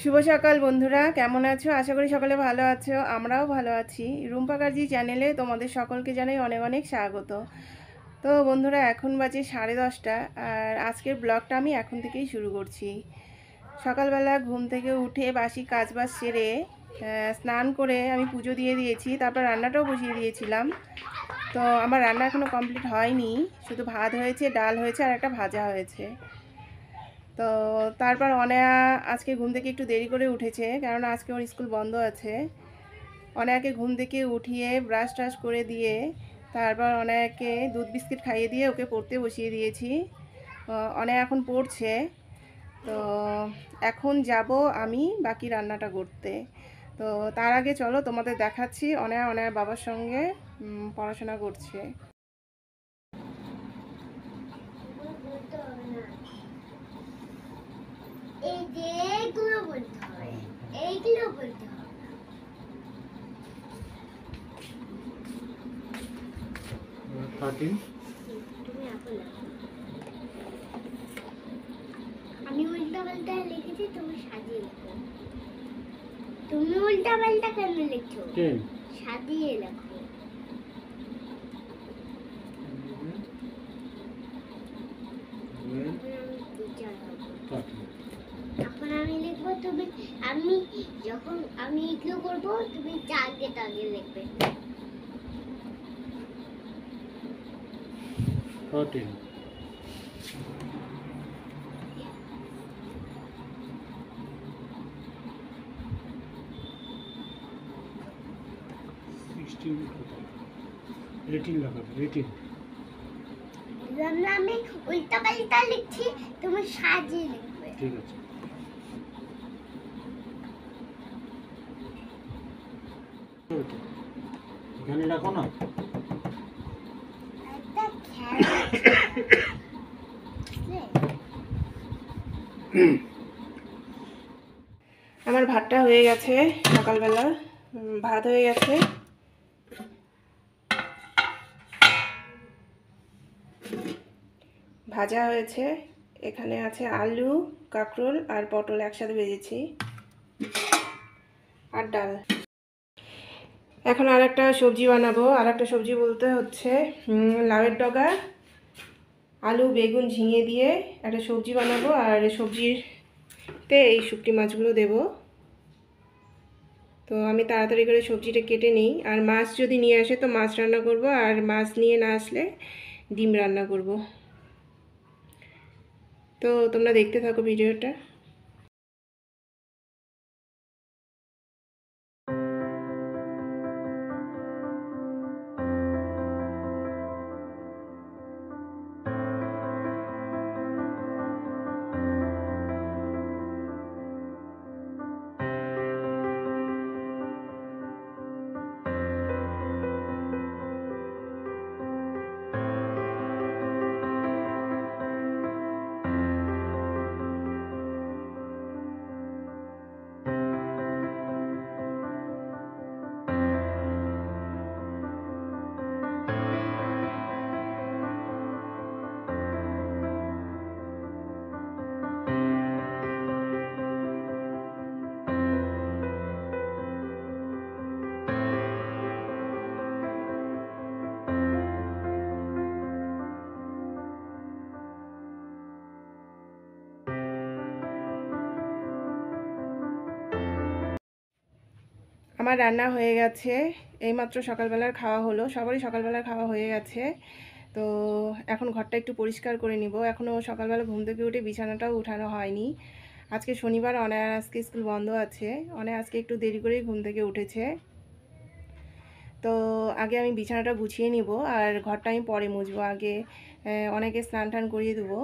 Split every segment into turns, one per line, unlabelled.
শুভ সকাল বন্ধুরা, কেমন আছো? আশা করি সকলে ভালো আছো। আমরাও ভালো আছি। রুম্পা কার্জি চ্যানেলে তোমাদের সকলকে জানাই অনেক অনেক স্বাগত। তো বন্ধুরা, এখন বাজে 10:30 আর আজকের ব্লগটা আমি এখন থেকেই শুরু করছি। সকালবেলা ঘুম থেকে উঠে বাসি কাজবাজ সেরে স্নান করে আমি পুজো দিয়ে দিয়েছি, তারপর রান্নাটাও বসিয়ে দিয়েছিলাম। তো আমার রান্না এখনও কমপ্লিট হয়নি, শুধু ভাত হয়েছে, ডাল হয়েছে আর একটা ভাজা হয়েছে। তো তারপর অনেয়া আজকে ঘুম থেকে একটু দেরি করে উঠেছে, কারণ আজকে ওর স্কুল বন্ধ আছে। অনেয়াকে ঘুম থেকে উঠিয়ে ব্রাশ ট্রাশ করে দিয়ে তারপর অনেয়াকে দুধ বিস্কিট খাইয়ে দিয়ে ওকে পড়তে বসিয়ে দিয়েছি। অনেয়া এখন পড়ছে। তো এখন যাব আমি বাকি রান্নাটা করতে। তো তার আগে চলো তোমাদের দেখাচ্ছি অনেয়ার বাবার সঙ্গে পড়াশোনা করছে।
এই যে এইগুলো বলতে হবে, এইগুলো বলতে হবে। আমি উল্টা পাল্টা লিখেছি, তুমি সাজিয়ে লেখো। তুমি উল্টা পাল্টা কেন লিখছো? সাজিয়ে লেখো। এখন আমি লিখবো, তুমি আমি যখন আমি এগুলো করবো তুমি আগে আগে লিখবে।
14 16 18 লাগাবে 18
আমি উল্টা পাল্টা লিখছি, তুমি সাজিয়ে লিখবে।
ঠিক আছে। এখানে রাখো না।
একটা খেলা
আমার ভাতটা হয়ে গেছে, সকালবেলা ভাত হয়ে গেছে। ভাজা হয়েছে, এখানে আছে আলু, কাঁকরোল আর পটল একসাথে ভেজেছি, আর ডাল। এখন আর একটা সবজি বানাবো। আর একটা সবজি বলতে হচ্ছে লাউয়ের ডগা, আলু, বেগুন, ঝিঙে দিয়ে একটা সবজি বানাবো। আর সবজিতে এই শুকটি মাছগুলো দেবো। তো আমি তাড়াতাড়ি করে সবজিটা কেটে নিই। আর মাছ যদি নিয়ে আসে তো মাছ রান্না করব, আর মাছ নিয়ে না আসলে ডিম রান্না করব। তো তোমরা দেখতে থাকো ভিডিওটা। আমার রান্না হয়ে গেছে, এইমাত্র সকালবেলার খাওয়া হলো, সবারই সকালবেলার খাওয়া হয়ে গেছে। তো এখন ঘরটা একটু পরিষ্কার করে নিব। এখনও সকালবেলা ঘুম থেকে উঠে বিছানাটাও উঠানো হয়নি। আজকে শনিবার, অনেক আজকে স্কুল বন্ধ আছে। অনেক আজকে একটু দেরি করেই ঘুম থেকে উঠেছে। তো আগে আমি বিছানাটা গুছিয়ে নিব, আর ঘরটা আমি পরে মুছবো। আগে অনেকে স্নান টান করিয়ে দেবো,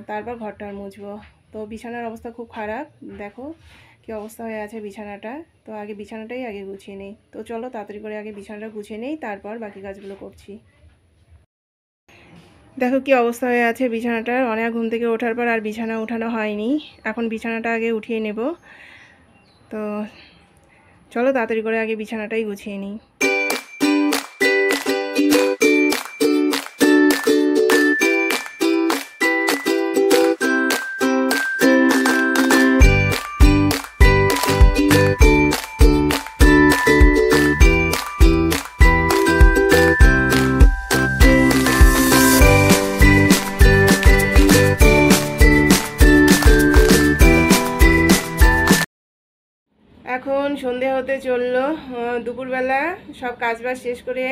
তারপর ঘরটা মুছবো। তো বিছানার অবস্থা খুব খারাপ, দেখো কি অবস্থা হয়ে আছে বিছানাটা। তো আগে বিছানাটাই আগে গুছিয়ে নেই। তো চলো তাড়াতাড়ি করে আগে বিছানাটা গুছিয়ে নেই, তারপর বাকি কাজগুলো করছি। দেখো কি অবস্থা হয়ে আছে বিছানাটার। অনেক ঘুম থেকে ওঠার পর আর বিছানা উঠানো হয়নি। এখন বিছানাটা আগে উঠিয়ে নেব। তো চলো তাড়াতাড়ি করে আগে বিছানাটাই গুছিয়ে নিই। এখন সন্ধে হতে চললো। দুপুরবেলা সব কাজবাজ শেষ করে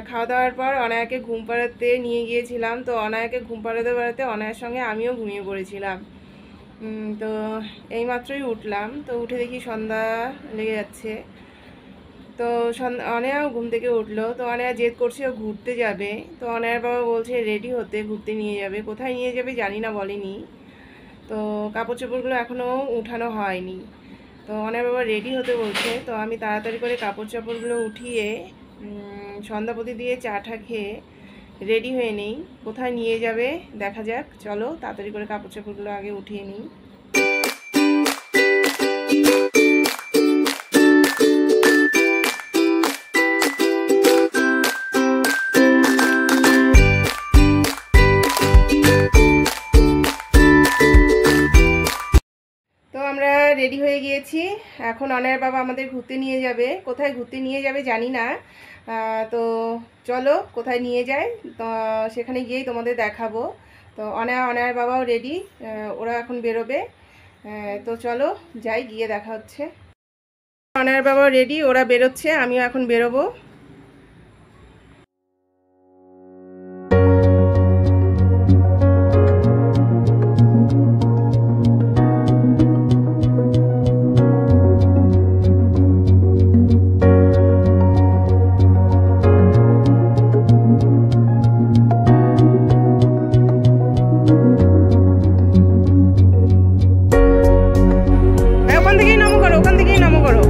খাওয়া দাওয়ার পর অনায়াকে ঘুম পাড়াতে নিয়ে গিয়েছিলাম। তো অনায়াকে ঘুম পাড়াতে অনায়ার সঙ্গে আমিও ঘুমিয়ে পড়েছিলাম। তো এইমাত্রই উঠলাম, তো উঠে দেখি সন্ধ্যা লেগে যাচ্ছে। তো অনেয়াও ঘুম থেকে উঠলো। তো অনেয়া জেদ করছে ও ঘুরতে যাবে। তো অনেয়ার বাবা বলছে রেডি হতে, ঘুরতে নিয়ে যাবে। কোথায় নিয়ে যাবে জানি না, বলেনি। তো কাপড় চোপড়গুলো এখনও উঠানো হয়নি। তো অনেয়ার বাবা রেডি হতে বলছে। তো আমি তাড়াতাড়ি করে কাপড় চোপড়গুলো উঠিয়ে সন্ধ্যাপতি দিয়ে চাটা খেয়ে রেডি হয়ে নেই। কোথায় নিয়ে যাবে দেখা যাক। চলো তাড়াতাড়ি করে কাপড় চোপড়গুলো আগে উঠিয়ে নিই। তো আমরা রেডি হয়ে গিয়েছি। এখন অনায়ার বাবা আমাদের ঘুরতে নিয়ে যাবে। কোথায় ঘুরতে নিয়ে যাবে জানি না। তো চলো কোথায় নিয়ে যায়, তো সেখানে গিয়েই তোমাদের দেখাবো। তো অনায়ার বাবাও রেডি, ওরা এখন বেরোবে। তো চলো যাই, গিয়ে দেখা হচ্ছে। অনায়ার বাবাও রেডি, ওরা বেরোচ্ছে, আমিও এখন বেরোবো। ওখান থেকেই নমো করো।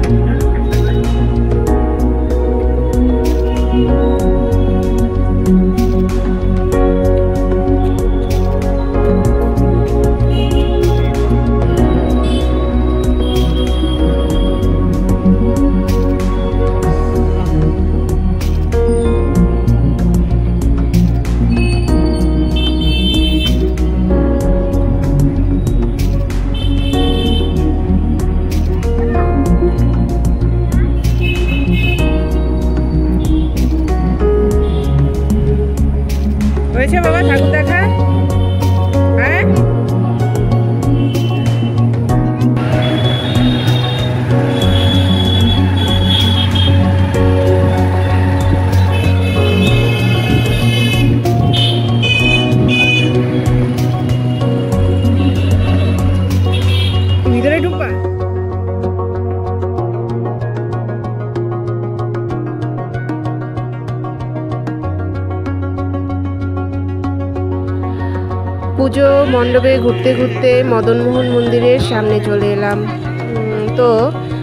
হয়েছে বাবা ঠাকুর দেখা? হ্যাঁ, ভিতরে ঢুকবা? পুজো মণ্ডপে ঘুরতে ঘুরতে মদনমোহন মন্দিরের সামনে চলে এলাম। তো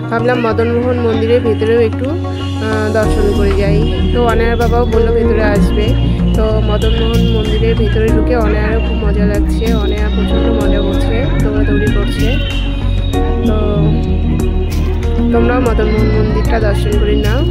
ভাবলাম মদনমোহন মন্দিরের ভেতরেও একটু দর্শন করে যাই। তো অনায়ার বাবাও বললো ভেতরে আসবে। তো মদনমোহন মন্দিরের ভেতরে ঢুকে অনায়ারও খুব মজা লাগছে। অনায়া প্রচণ্ড মজা করছে, দৌড়াদৌড়ি করছে। তো তোমরাও মদনমোহন মন্দিরটা দর্শন করে নাও।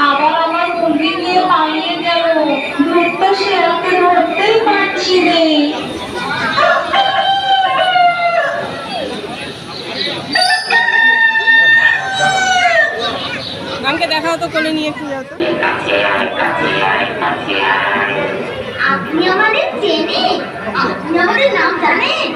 আবার আমার মুরগি নিয়ে পালিয়ে গেল, ধরতে শেয়ালকে ধরতেই পারছি রে।
নামকে দেখাও তো, কোলে নিয়ে একটু যাও তো।
আপনি আমাদের চেনেন? আপনি আমাদের নাম জানেন?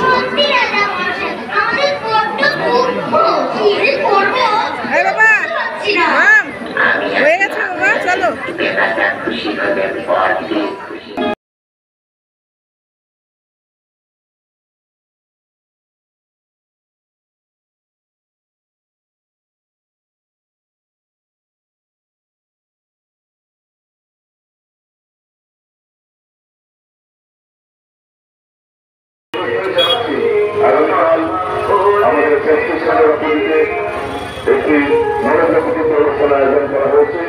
সত্যি রাজা মশাই, আমাদের বড্ড দুঃখ। কি যে করবো
এই বাবা,
ভাবছি না।
মাম, হয়ে গেছে বাবা, চলো।
আগামীকাল আমাদের ফেস্টিভ্যালের অপোজিটে একটি মনোজাগতিক অনুষ্ঠান আয়োজন করা হয়েছে।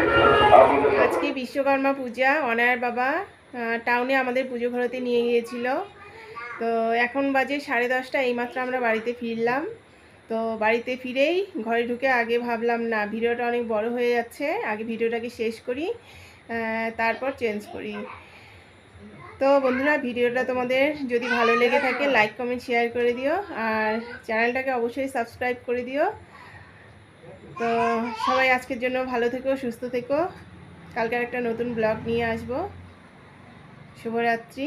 আজকে বিশ্বকর্মা পূজা, অনায়ার বাবা টাউনে আমাদের পুজো ঘরতে নিয়ে গিয়েছিল। তো এখন বাজে 10:30, এইমাত্র আমরা বাড়িতে ফিরলাম। তো বাড়িতে ফিরেই ঘরে ঢুকে আগে ভাবলাম না, ভিডিওটা অনেক বড় হয়ে যাচ্ছে, আগে ভিডিওটাকে শেষ করি, তারপর চেঞ্জ করি। তো বন্ধুরা, ভিডিওটা তোমাদের যদি ভালো লেগে থাকে লাইক কমেন্ট শেয়ার করে দিও, আর চ্যানেলটাকে অবশ্যই সাবস্ক্রাইব করে দিও। তো সবাই আজকের জন্য ভালো থেকো, সুস্থ থেকো। কালকে একটা নতুন ব্লগ নিয়ে আসবো। শুভরাত্রি।